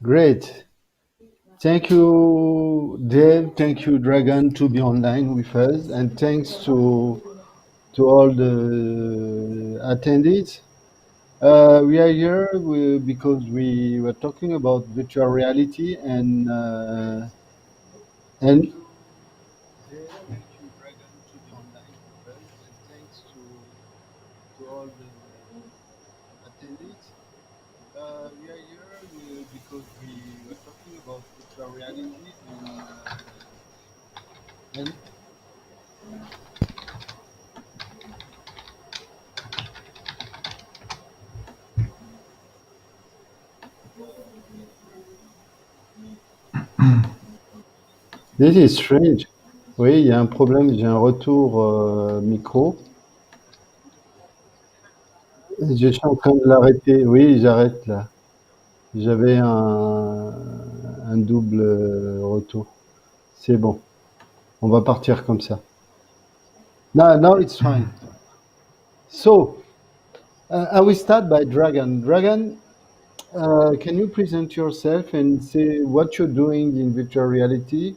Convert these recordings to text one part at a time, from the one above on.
Great. Thank you, Dave. Thank you, Dragan, to be online with us, and thanks to all the attendees. We are here because we were talking about virtual reality and thank you, Dragan, to be online with us, and thanks to all the attendees. We are here because we were talking about virtual reality and this is strange. Oui, il y a un problème, j'ai un retour micro. Je suis en train de l'arrêter. Oui, j'arrête là. J'avais un double retour. C'est bon. On va partir comme ça. No, now it's fine. So, I will start by Dragan. Dragan, can you present yourself and say what you're doing in virtual reality?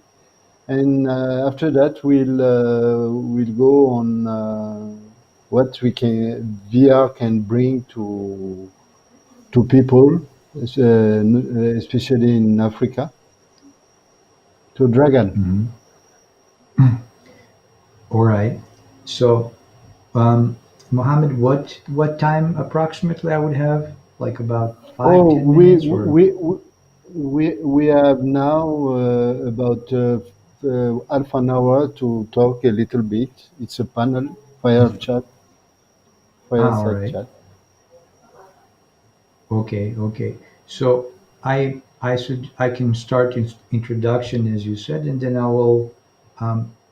And after that, we'll go on what we can VR can bring to people, especially in Africa. To Dragan. All right. So, Mohammed, what time approximately I would have? Like about five, Oh, 10 minutes, or we have now about half an hour to talk a little bit. It's a panel, all fireside right. chat. Okay, okay. So I can start introduction as you said, and then I will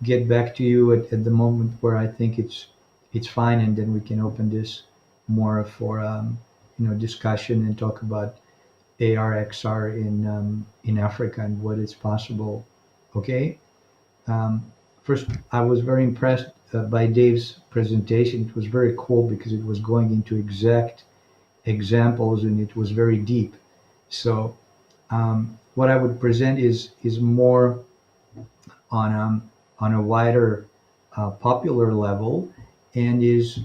get back to you at the moment where I think it's fine, and then we can open this more for discussion and talk about AR XR in Africa and what is possible. Okay. Um, First, I was very impressed by Dave's presentation. It was very cool because it was going into exact examples and it was very deep. So what I would present is more on on a wider popular level and is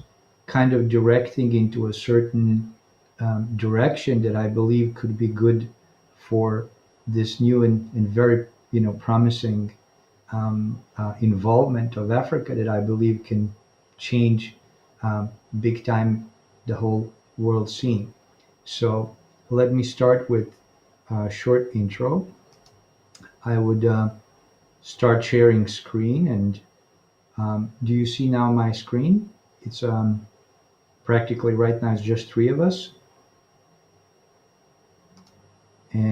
kind of directing into a certain direction that I believe could be good for this new and very promising involvement of Africa that I believe can change big time the whole world scene. So let me start with a short intro. I would start sharing screen, and do you see now my screen? It's practically right now it's just three of us. And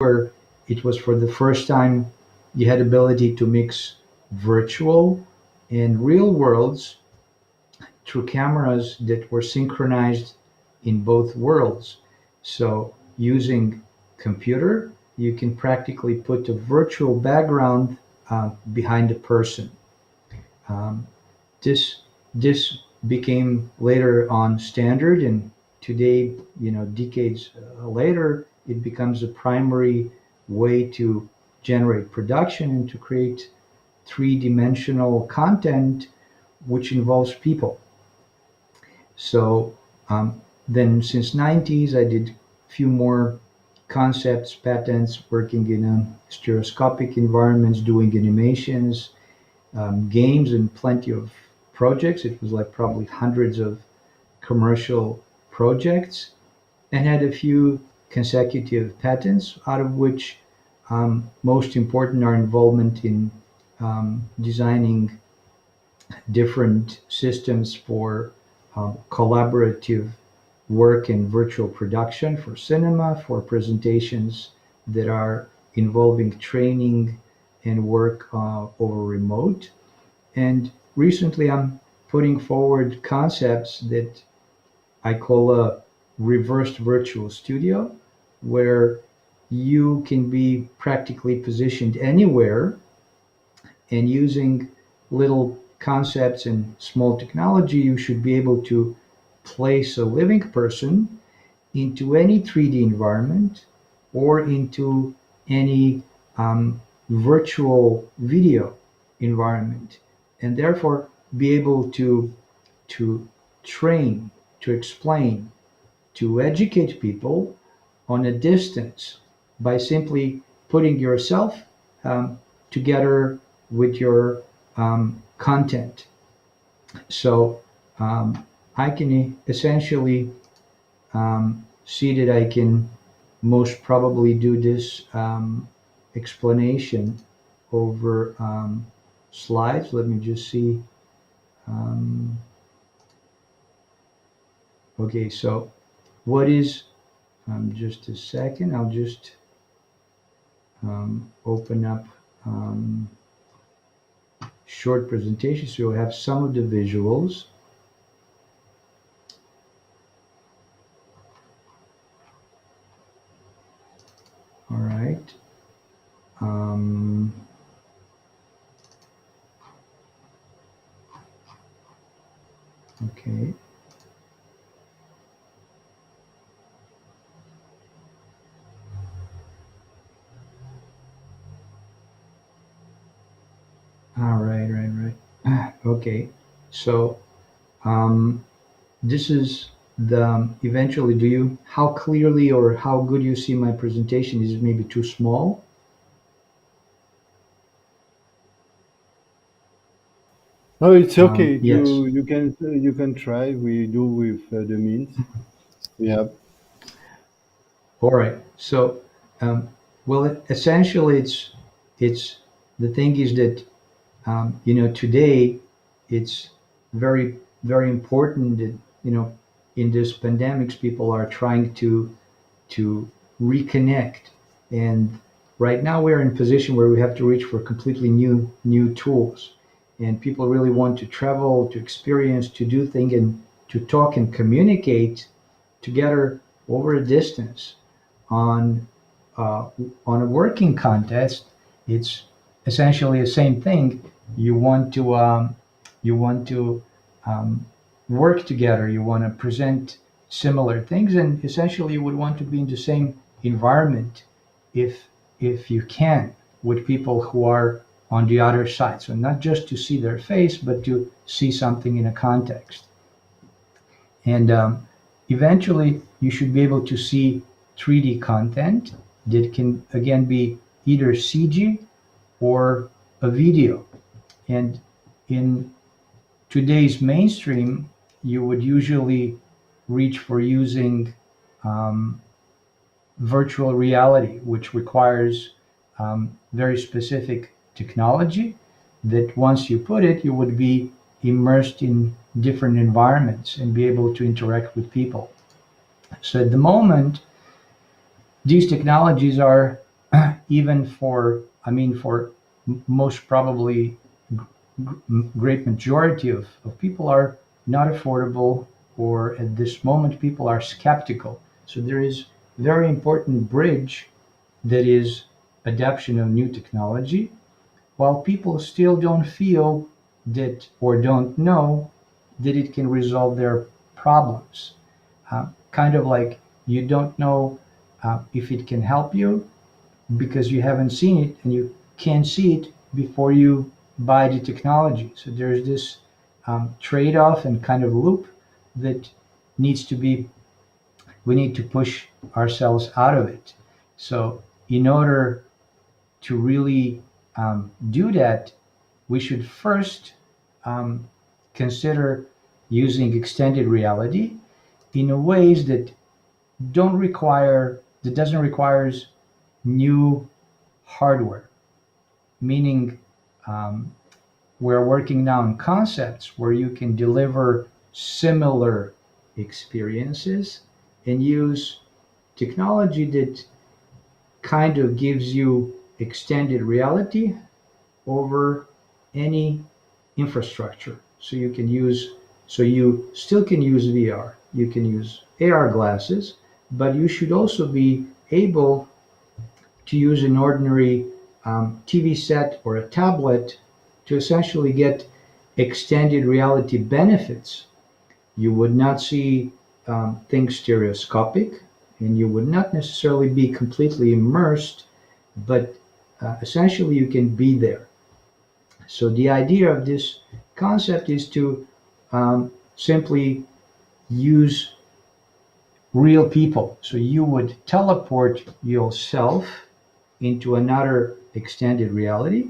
where it was for the first time you had ability to mix virtual and real worlds through cameras that were synchronized in both worlds. So using computer, you can practically put a virtual background behind the person. Um, this this became later on standard, and today, decades later, it becomes a primary way to generate production and to create three-dimensional content which involves people. So um, then since 90s, I did a few more concepts, patents, working in stereoscopic environments, doing animations, games, and plenty of projects. It was like probably hundreds of commercial projects, and had a few consecutive patents, out of which most important are involvement in designing different systems for collaborative work and virtual production for cinema, for presentations that are involving training and work over remote. And recently, I'm putting forward concepts that I call a reversed virtual studio, where you can be practically positioned anywhere, and using little concepts and small technology, you should be able to place a living person into any 3D environment or into any virtual video environment, and therefore be able to train, to explain, to educate people on a distance by simply putting yourself together with your content. So I can essentially see that I can most probably do this explanation over slides. Let me just see. Um, okay, so what is, just a second, I'll just open up um, short presentation so you'll have some of the visuals. All right. Um, okay. All right, right. Okay. So um, this is the eventually. Do you how clearly or how good you see my presentation? Is it maybe too small? No, it's okay. Yes. You can try. We do with the means we have. All right. So, well, essentially, it's the thing is that today it's very important that in this pandemics people are trying to reconnect, and right now we're in a position where we have to reach for completely new tools, and people really want to travel, to experience, to do things, and to talk and communicate together over a distance on uh, on a working contest. It's essentially the same thing. You want to um, work together. You want to present similar things, and essentially you would want to be in the same environment if you can, with people who are on the other side. So not just to see their face, but to see something in a context. And eventually, you should be able to see 3D content that can, again, be either CG or a video. And in today's mainstream, you would usually reach for using um, virtual reality, which requires very specific technology that once you put it, you would be immersed in different environments and be able to interact with people. So at the moment, these technologies are even for, I mean, for most probably great majority of people are not affordable, or at this moment people are skeptical. So there is very important bridge that is adoption of new technology, while people still don't feel that or don't know that it can resolve their problems. Kind of like you don't know if it can help you because you haven't seen it and you can't see it before you buy the technology. So there's this trade off and kind of loop that needs to be, we need to push ourselves out of it. So, in order to really do that, we should first um, consider using extended reality in a ways that doesn't requires new hardware. Meaning, um, we're working now on concepts where you can deliver similar experiences and use technology that kind of gives you extended reality over any infrastructure. So you still can use VR, you can use AR glasses, but you should also be able to use an ordinary TV set or a tablet to essentially get extended reality benefits. You would not see things stereoscopic, and you would not necessarily be completely immersed, but essentially you can be there. So the idea of this concept is to simply use real people. So you would teleport yourself into another extended reality,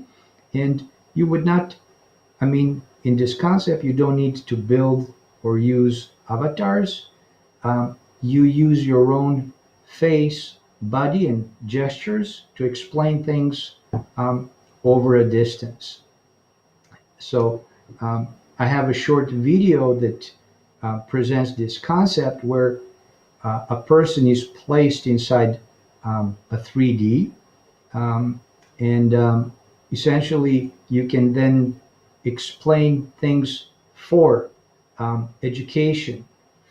and you would not, I mean, in this concept, you don't need to build or use avatars. You use your own face, body, and gestures to explain things over a distance. So I have a short video that presents this concept where a person is placed inside a 3D, um, and essentially you can then explain things for education,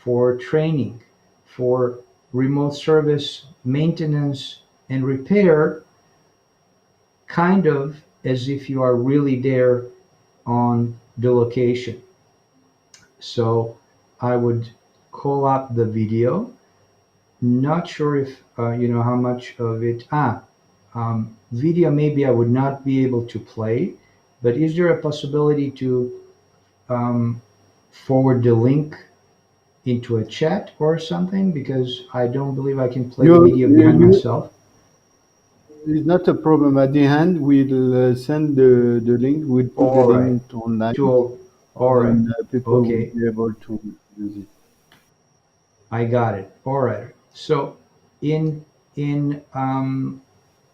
for training, for remote service maintenance and repair, kind of as if you are really there on the location. So I would call up the video. Not sure if you know how much of it. Video maybe I would not be able to play, but is there a possibility to um, forward the link into a chat or something? Because I don't believe I can play You, the video you, behind you, myself. it's not a problem. At the end, we'll send the link. We'll put the All right. link online, Tool. All right. and people will Okay. be able to use it. I got it. All right. So in in um,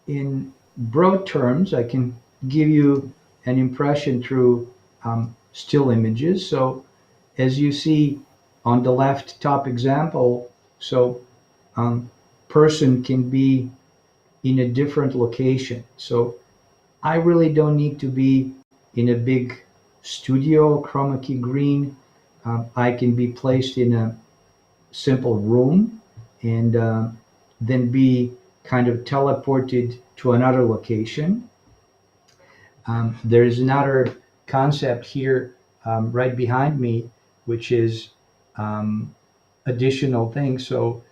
in broad terms, I can give you an impression through still images. So as you see on the left top example, so um, person can be in a different location. So I really don't need to be in a big studio, chroma key green. I can be placed in a simple room and then be kind of teleported to another location. There's another concept here right behind me, which is um, additional things. So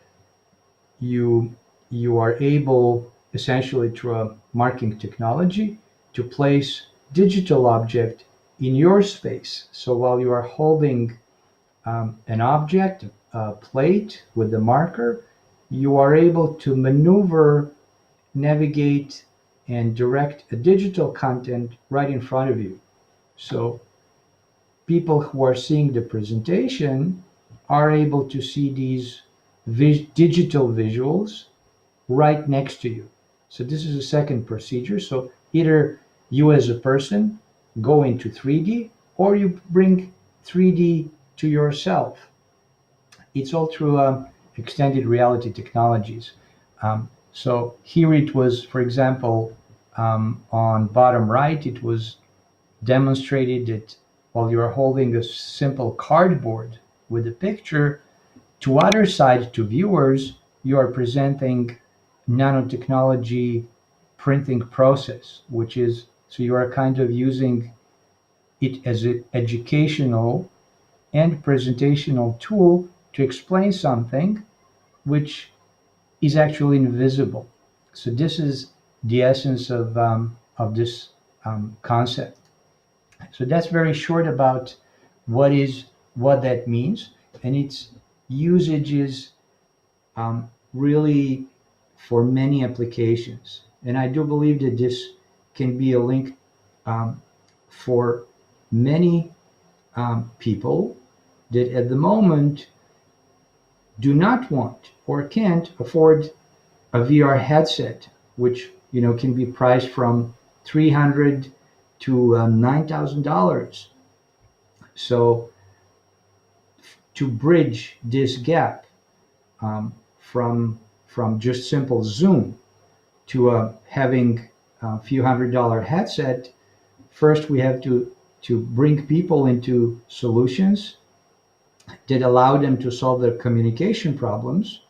you you are able essentially through a marking technology to place digital object in your space. So while you are holding an object, a plate with the marker, you are able to maneuver, navigate, and direct a digital content right in front of you. So people who are seeing the presentation are able to see these digital visuals right next to you. So this is a second procedure. So either you as a person go into 3D or you bring 3D to yourself. It's all through extended reality technologies. So here it was, for example, on bottom right, it was demonstrated that while you are holding a simple cardboard with a picture, to other side, to viewers, you are presenting nanotechnology printing process, which is, so you are kind of using it as an educational and presentational tool to explain something which is actually invisible. So this is the essence of this concept. So that's very short about what that means, and its usage is really for many applications. And I do believe that this can be a link um, for many people that at the moment do not want or can't afford a VR headset, which can be priced from 300 to $9,000. So to bridge this gap from just simple Zoom to having a few $100 headset, first we have to bring people into solutions that allow them to solve their communication problems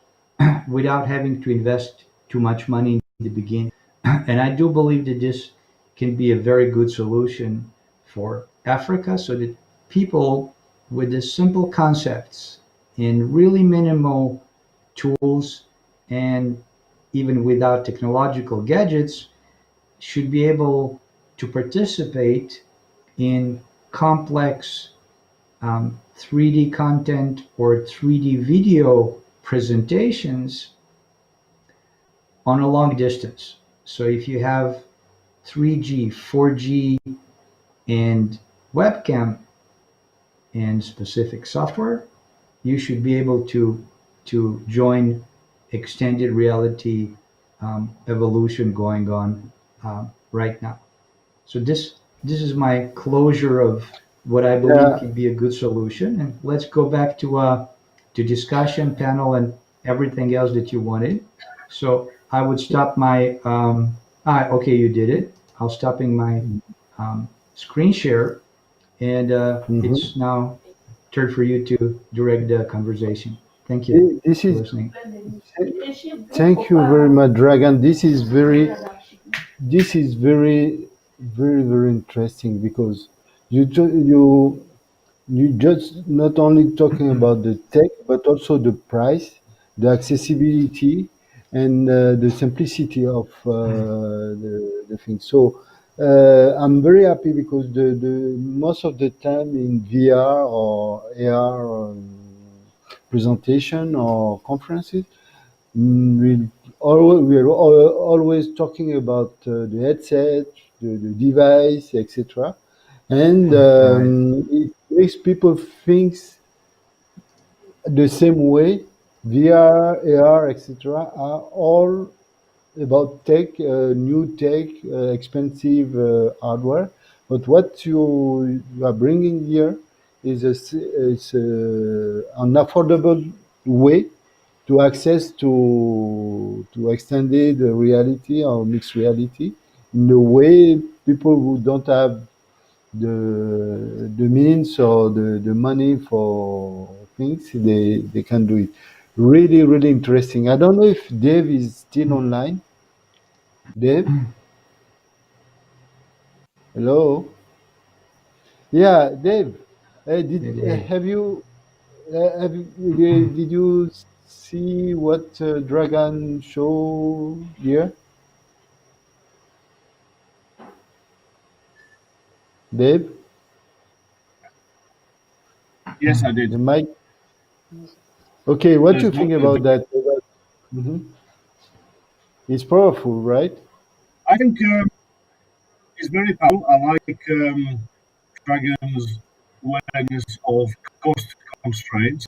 without having to invest too much money in the beginning. And I do believe that this can be a very good solution for Africa so that people with the simple concepts and really minimal tools and even without technological gadgets should be able to participate in complex 3D content or 3D video presentations on a long distance. So if you have 3G, 4G, and webcam and specific software, you should be able to join extended reality evolution going on right now. So this is my closure of what I believe Yeah. could be a good solution. And let's go back to discussion panel and everything else that you wanted. So I would stop my okay, you did it. I'll stopping my screen share, and Mhm. it's now turn for you to direct the conversation. Thank you This for is. listening. Thank you very much, Dragan. This is very interesting because you ju- you just not only talking about the tech, but also the price, the accessibility, and the simplicity of the thing. So I'm very happy because the most of the time in VR or AR presentation or conferences, we're always talking about the headset, the device, etc. And Right. it makes people think the same way. VR, AR, etc. are all about tech, new tech, expensive hardware. But what you are bringing here is an affordable way to access to extended reality or mixed reality in a way people who don't have the means or the money for things they can do it. Really, really interesting. I don't know if Dave is still online. Dave, hello. Yeah, Dave. Did Hey, Dave. did you see what Dragon show here, Dave? Yes, I did. The mic. Okay, what do There's you no, think about that? Mhm. It's powerful, right? I think it's very powerful. I like Dragon's awareness of cost constraints.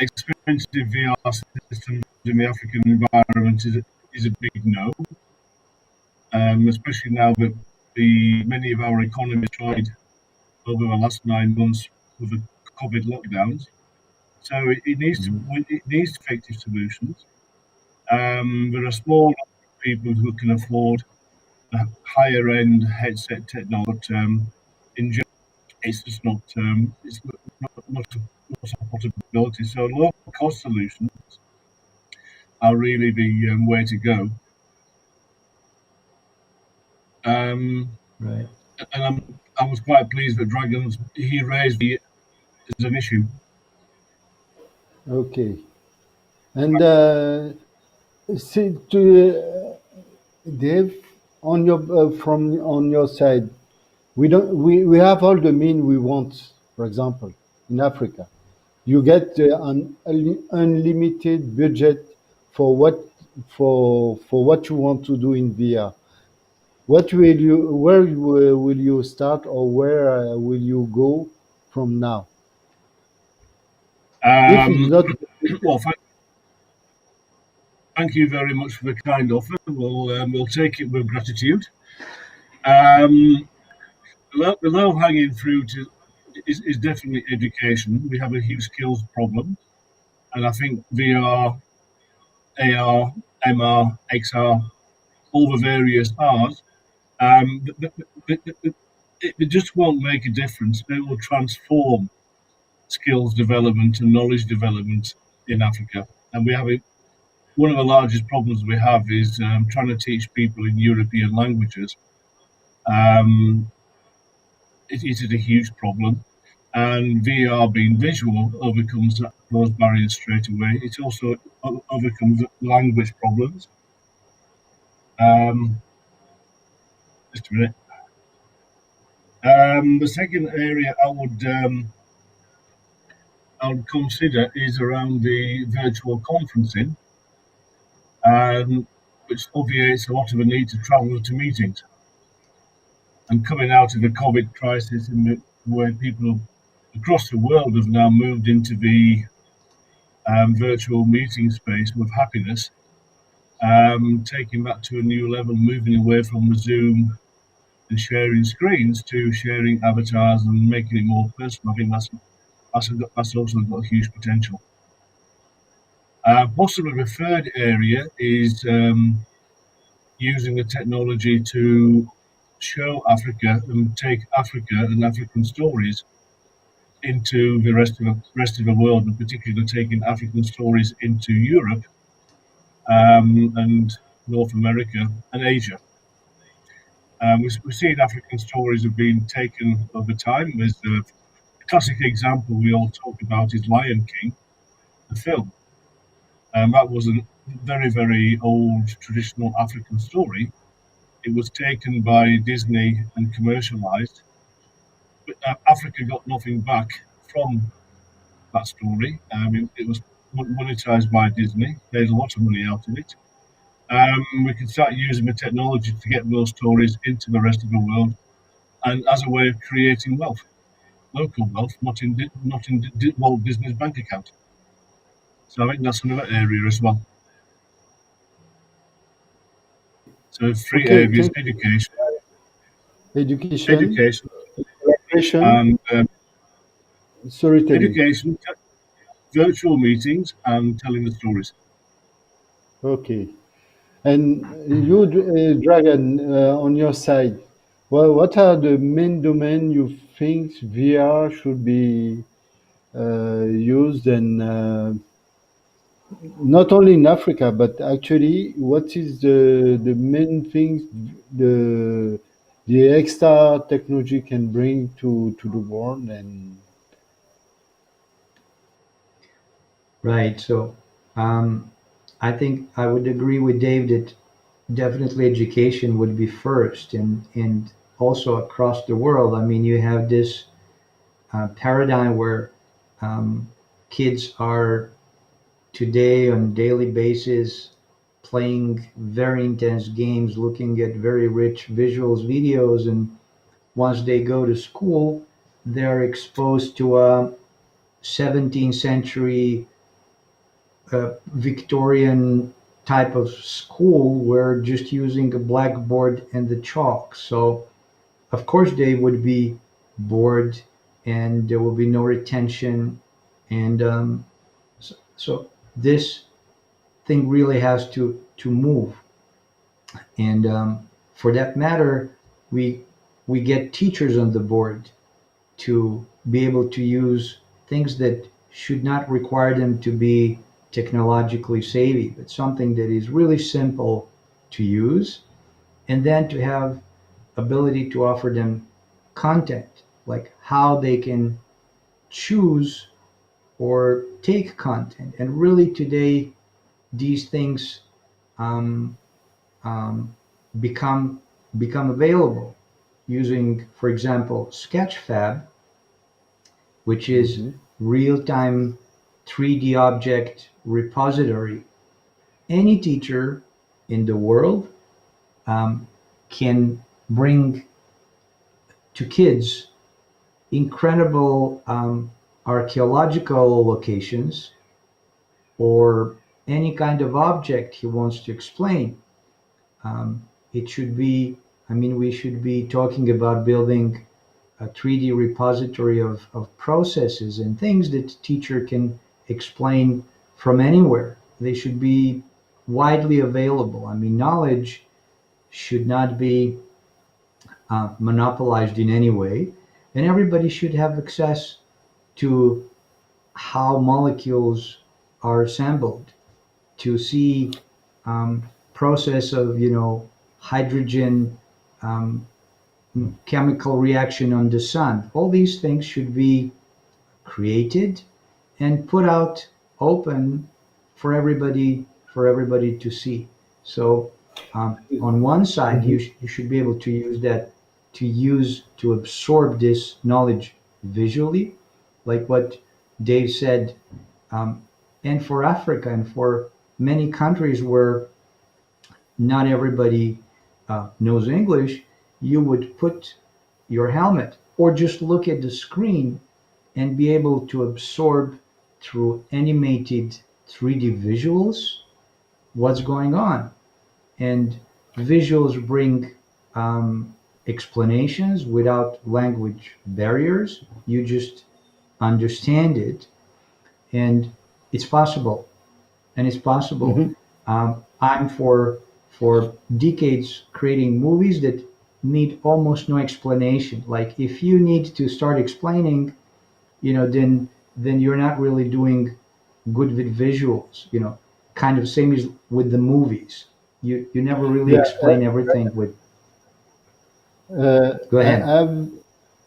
Expensive VR systems in the African environment is a big no, especially now that many of our economies tried over the last 9 months with the COVID lockdowns. So Mhm. it needs effective solutions. There are small people who can afford the higher end headset technology. In general, it's just not a possibility. So low cost solutions are really the way to go. Um, Right. and I was quite pleased that Dragan he raised it as an issue. Okay. And see, Dave, on your from on your side, we have all the mean we want. For example, in Africa, you get an unlimited budget for what you want to do in VR. What will you where will you start, or where will you go from now? If it's Um, not, well, thank you very much for the kind offer. We'll take it with gratitude. Um, the low hanging fruit is definitely education. We have a huge skills problem, and I think VR, AR, MR, XR, all the various R's, it just won't make a difference. It will transform skills development and knowledge development in Africa. And one of the largest problems we have is trying to teach people in European languages. Um, it is a huge problem. And VR being visual overcomes those barriers straight away. It also overcomes language problems. Um, just a minute. The second area I would consider is around the virtual conferencing, which obviates a lot of the need to travel to meetings. And coming out of the COVID crisis, where people across the world have now moved into the virtual meeting space with happiness, taking that to a new level, moving away from the Zoom and sharing screens to sharing avatars and making it more personal. I think that's also got huge potential. Possibly the third area is using the technology to show Africa and take Africa and African stories into the rest of the world, and particularly taking African stories into Europe and North America and Asia. We've seen African stories have been taken over time. There's the classic example we all talk about is Lion King, the film. That was a very, very old traditional African story. It was taken by Disney and commercialized, but Africa got nothing back from that story. It was monetized by Disney, made a lot of money out of it. We can start using the technology to get those stories into the rest of the world, and as a way of creating wealth, local wealth, not in Walt Disney's bank account. So I think that's another area as well. So three okay, areas: thank you. education, Education, education, collaboration, and storytelling. education, virtual meetings, and telling the stories. Okay. And you, Dragon, on your side, well, what are the main domain you think VR should be used, and not only in Africa, but actually, what is the main things the extra technology can bring to the world? And Right. So um, I think I would agree with Dave that definitely education would be first, and also across the world. I mean, you have this paradigm where um, kids are today on daily basis playing very intense games, looking at very rich visuals, videos, and once they go to school, they're exposed to a 17th century Victorian type of school where just using a blackboard and the chalk. So of course they would be bored, and there will be no retention, and so this thing really has to move. And for that matter, we we get teachers on the board to be able to use things that should not require them to be technologically savvy, but something that is really simple to use, and then to have ability to offer them content, like how they can choose or take content. And really today, these things um, um, become become available using, for example, Sketchfab, which is Hmm. real-time 3D object repository. Any teacher in the world um, can bring to kids incredible archaeological locations or any kind of object he wants to explain. It should be, I mean, we should be talking about building a 3D repository of processes and things that the teacher can explain from anywhere. They should be widely available. I mean, knowledge should not be monopolized in any way, and everybody should have access to how molecules are assembled, to see process of hydrogen um, chemical reaction on the sun. All these things should be created and put out open for everybody to see. So on one side, Hmm. you should be able to use that to absorb this knowledge visually, like what Dave said, and for Africa and for many countries where not everybody knows English, you would put your helmet or just look at the screen and be able to absorb through animated 3D visuals what's going on. And visuals bring explanations without language barriers. You just understand it, and it's possible. And it's possible. Hmm. I'm for decades creating movies that need almost no explanation. Like if you need to start explaining, then you're not really doing good with visuals. Kind of same as with the movies. You never really Yeah. explain everything with. Go ahead.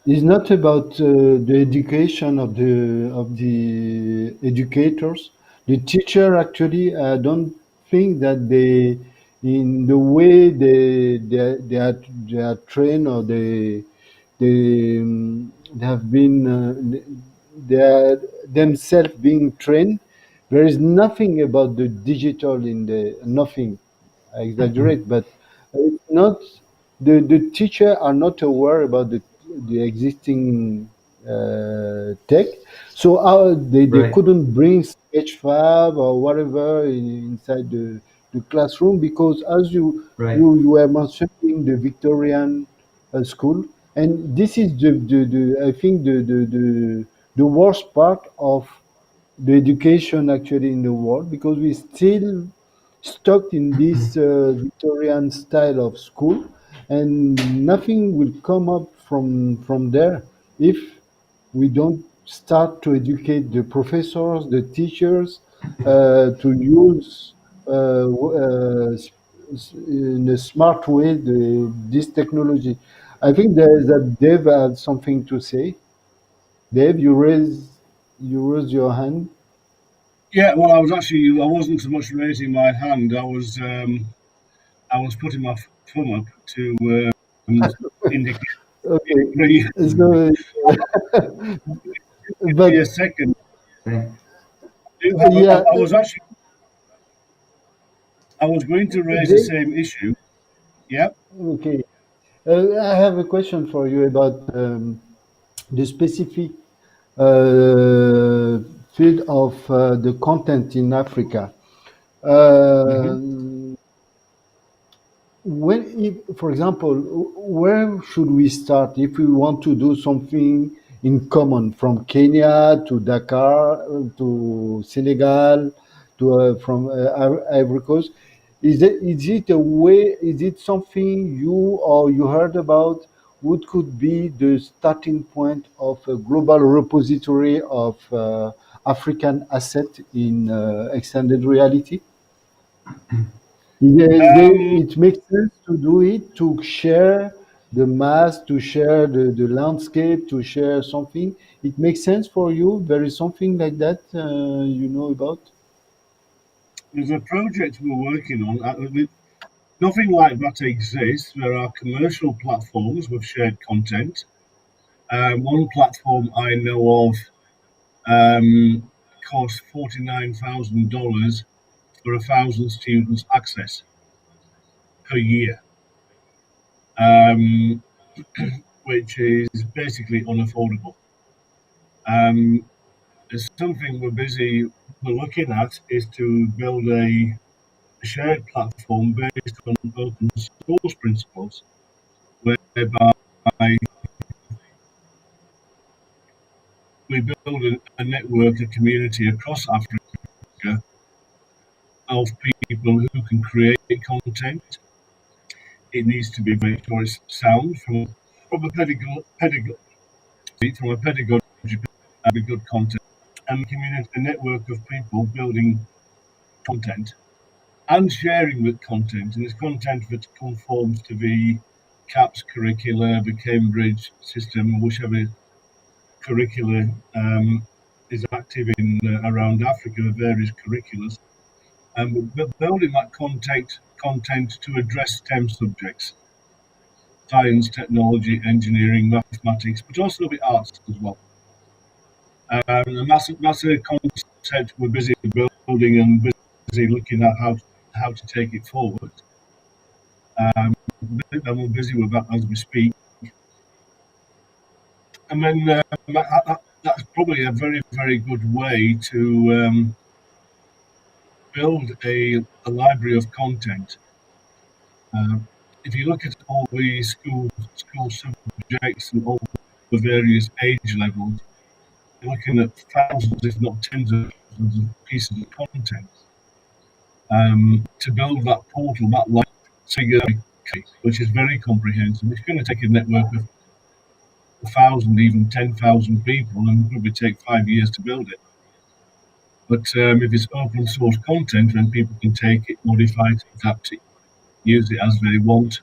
It's not about the education of the educators. The teacher actually, I don't think that in the way they are trained or they have been they are themselves being trained. There is nothing about the digital in the nothing. I exaggerate, but it's not the teacher are not aware about the existing tech, so they Right. couldn't bring Sketchfab or whatever inside the classroom because as Right. you were mentioning the Victorian school, and this is the I think the worst part of the education actually in the world because we still stuck in this Victorian style of school, and nothing will come up from there if we don't start to educate the professors, the teachers, to use in a smart way this technology. I think there is that Dave had something to say. Dave, you raise your hand. Yeah, well, I wasn't so much raising my hand. I was putting my thumb up to indicate Okay, agree. so Give but me a second. Right. yeah, I was actually, I was going to raise the Dave, same issue. Yeah. okay. I have a question for you about the specific field of the content in Africa. Hmm. Uh, if, for example, where should we start if we want to do something in common from Kenya to Dakar to Senegal to from Ivory Coast? Is it a way? Is it something you heard about? What could be the starting point of a global repository of African asset in extended reality? Um, It makes sense to do it to share the mass, to share the landscape, to share something. It makes sense for you. There is something like that you know about. There's a project we're working on. Nothing like that exists. There are commercial platforms with shared content. One platform I know of costs $49,000 for 1,000 students access per year, um, which is basically unaffordable. Um, it's something we're looking at is to build a shared platform based on open source principles, whereby we build a network, a community across Africa of people who can create content. It needs to be very sure it's sound from a pedagogy, be good content, and community, a network of people building content and sharing with content, and it's content that conforms to the CAPS curricula, the Cambridge system, whichever curricula is active in around Africa, the various curriculums, and building that content to address STEM subjects, science, technology, engineering, mathematics, but also the arts as well. And that's a concept we're busy building and busy looking at how to take it forward. Um, and we're busy with that as we speak. And then that's probably a very, very good way to build a library of content. Um, if you look at all the school subjects and all the various age levels, you're looking at thousands, if not tens of thousands of pieces of content. To build that portal, that library, which is very comprehensive, it's going to take a network of 1,000, even 10,000 people, and probably take 5 years to build it. But if it's open source content, then people can take it, modify it, adapt it, use it as they want,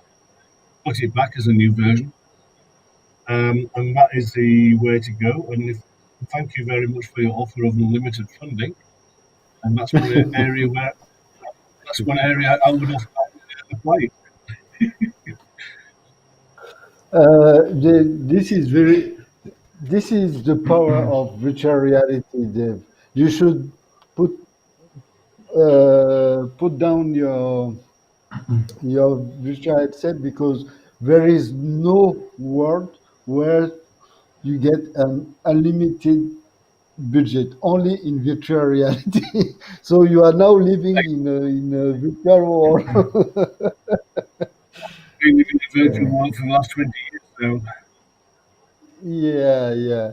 put it back as a new version, and that is the way to go. And thank you very much for your offer of unlimited funding. And that's one area I would have applied. This is very. This is the power of virtual reality, Dave. You should put put down your virtual headset, because there is no world where you get an unlimited budget, only in virtual reality. So you are now living in a virtual world. Been living in the virtual world for the last 20 years. So Yeah, yeah.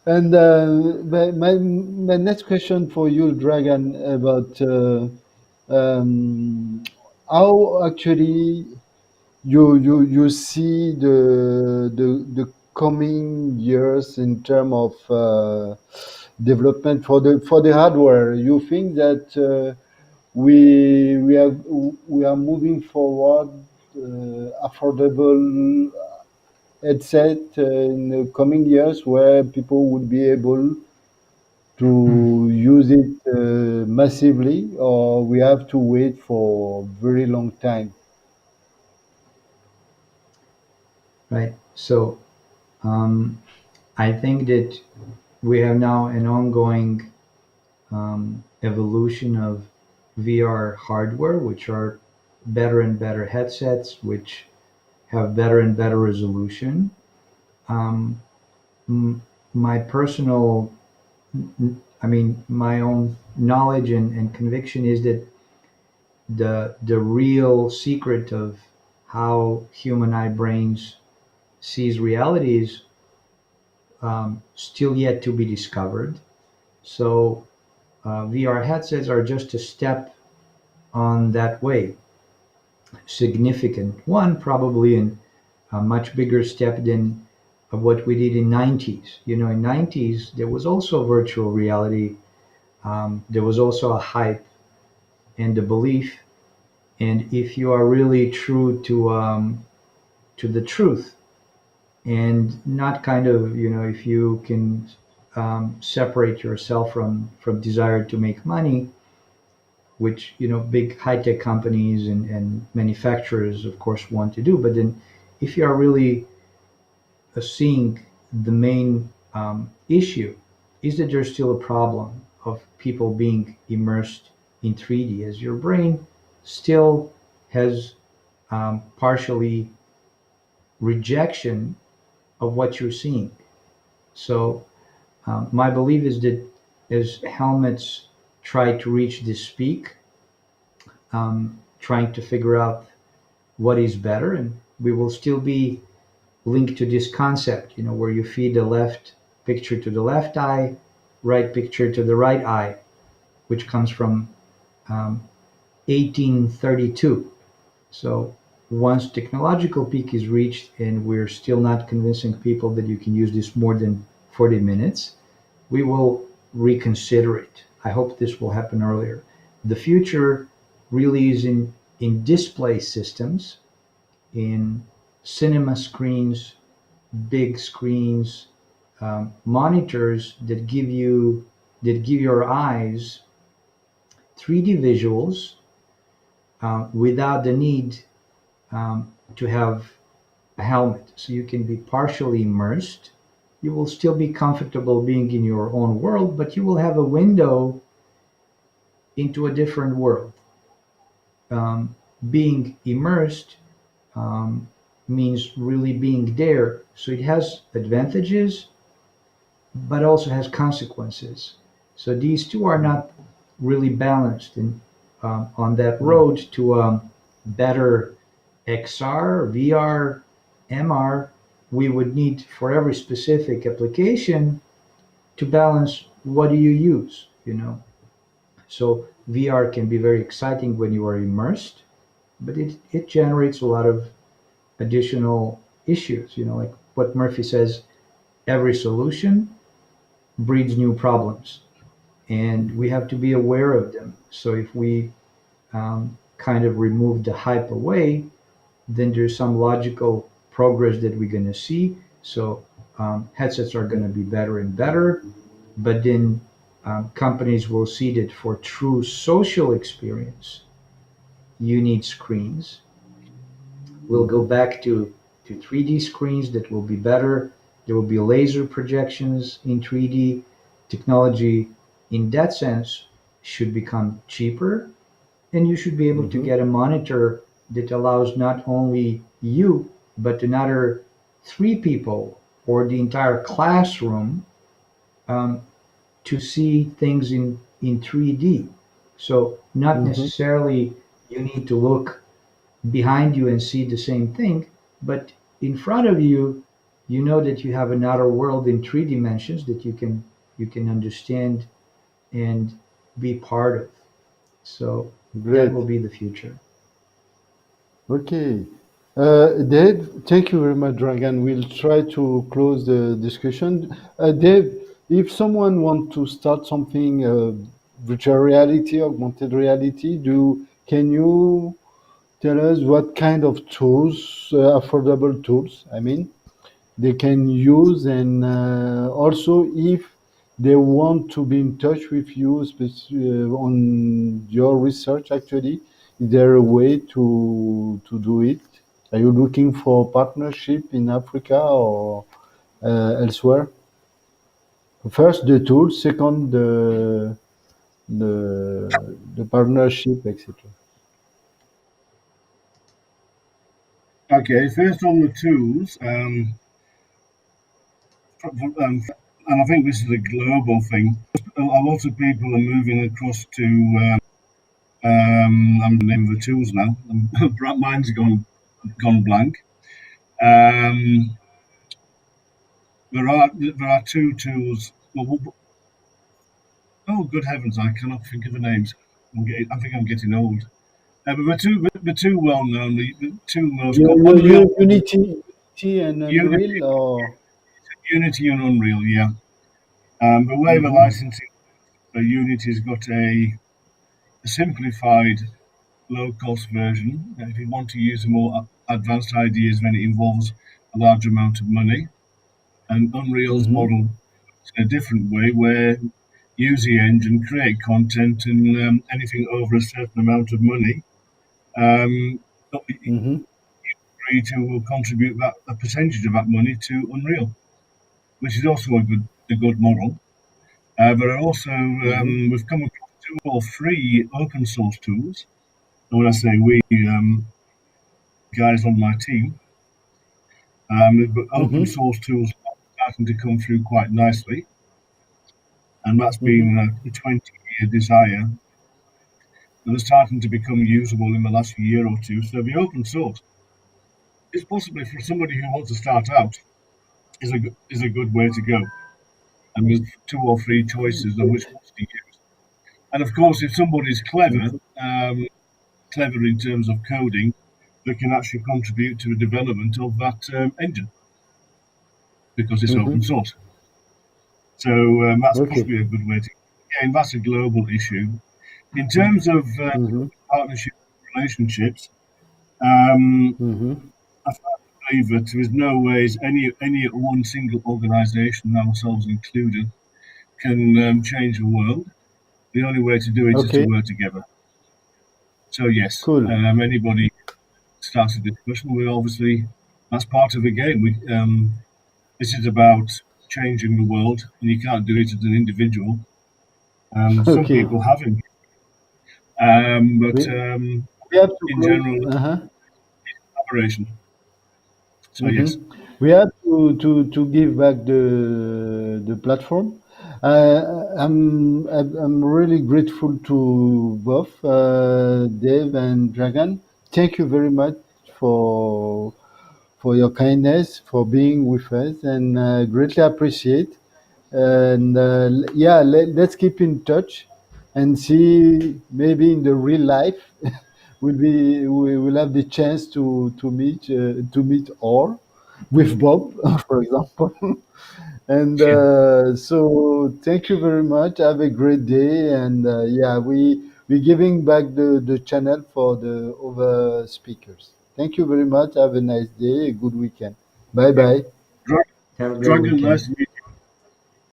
And my next question for you, Dragan, about um, how actually you see the coming years in terms of development for the hardware. You think that we are moving forward affordable headset in the coming years, where people would be able to use it massively, or we have to wait for a very long time? Right. So I think that we have now an ongoing evolution of VR hardware, which are better and better headsets, which have better and better resolution. Um, m- my personal, I mean, my own knowledge and conviction is that the real secret of how human eye brains sees reality is still yet to be discovered. So VR headsets are just a step on that way, significant one, probably in a much bigger step than what we did in 90s. You know, in 90s there was also virtual reality. There was also a hype and a belief. And if you are really true to the truth and not kind of, if you can separate yourself from desire to make money, which big high-tech companies and manufacturers of course want to do. But then if you are really seeing the main issue is that there's still a problem of people being immersed in 3D, as your brain still has partially rejection of what you're seeing. So my belief is that as helmets try to reach this peak, trying to figure out what is better, and we will still be linked to this concept, where you feed the left picture to the left eye, right picture to the right eye, which comes from um, 1832. So once technological peak is reached and we're still not convincing people that you can use this more than 40 minutes, we will reconsider it. I hope this will happen earlier. The future really is in display systems, in cinema screens, big screens, monitors that give your eyes 3D visuals without the need to have a helmet. So you can be partially immersed. You will still be comfortable being in your own world, but you will have a window into a different world. Being immersed um, means really being there. So it has advantages, but also has consequences. So these two are not really balanced. And on that road to better XR, VR, MR, we would need for every specific application to balance what do you use. So VR can be very exciting when you are immersed, but it generates a lot of additional issues. Like what Murphy says, every solution breeds new problems, and we have to be aware of them. So if we kind of remove the hype away, then there's some logical progress that we're going to see. So headsets are going to be better and better, but then companies will see that for true social experience, you need screens. We'll go back to 3D screens that will be better. There will be laser projections in 3D. Technology, in that sense, should become cheaper, and you should be able to Mm-hmm. get a monitor that allows not only you, but another three people or the entire classroom um, to see things in 3D. So, not Mm-hmm. necessarily you need to look behind you and see the same thing, but in front of you, you know that you have another world in three dimensions that you can understand and be part of. So that will Great. be the future. Okay. Dave, thank you very much, Dragan. We'll try to close the discussion. Dave, if someone wants to start something, virtual reality, augmented reality, can you tell us what kind of tools, affordable tools, I mean, they can use, and also if they want to be in touch with you on your research, actually, is there a way to do it? Are you looking for partnership in Africa or elsewhere? First the tools, second the partnership, etc. Okay, first on the tools, and I think this is a global thing. A lot of people are moving across to. I'm the name of the tools now. Mine's gone blank. Um, there are two tools. Oh, good heavens! I cannot think of the names. I think I'm getting old. But the two well known, the two most Unreal, Unity and Unity, Unreal, or Unity and Unreal. Yeah. The way the Mhm. licensing for Unity's got a simplified, low cost version. If you want to use the more advanced ideas, then it involves a large amount of money, and Unreal's Mm-hmm. model is in a different way, where use the engine, create content, and anything over a certain amount of money, um, Mm-hmm. agree to contribute that a percentage of that money to Unreal, which is also a good model. But also, Mm-hmm. we've come across two or three open source tools. And when I say we, guys on my team, but open Mm-hmm. source tools are starting to come through quite nicely, and that's Mm-hmm. been a 20-year desire. And they're starting to become usable in the last year or two. So the open source is possibly for somebody who wants to start out is a good way to go. And there's two or three choices of which ones to use. And of course, if somebody's clever, um, clever in terms of coding, they can actually contribute to the development of that engine because it's open Mm-hmm. source. So that's Okay. possibly a good way to. Again, that's a global issue. In terms of Mm-hmm. partnership relationships, um, Mm-hmm. I believe that there is no ways any one single organisation, ourselves included, can change the world. The only way to do it is to Okay. work together. So yes, Cool. anybody starts a discussion, we obviously that's part of the game. This is about changing the world, and you can't do it as an individual. Some Okay. people have him, but We we have to in close. general, Uh-huh. collaboration. So Mm-hmm. yes, We have to give back the platform. I'm really grateful to both Dave and Dragan. Thank you very much for for your kindness, for being with us, and greatly appreciate. And yeah, let's keep in touch and see maybe in the real life we will have the chance to meet or with Bob, for example. And yeah, so thank you very much. Have a great day. And yeah, we're giving back the channel for the other speakers. Thank you very much. Have a nice day. A good weekend. Bye yeah. bye. Dra- Have a great Dragon, nice weekend. to meet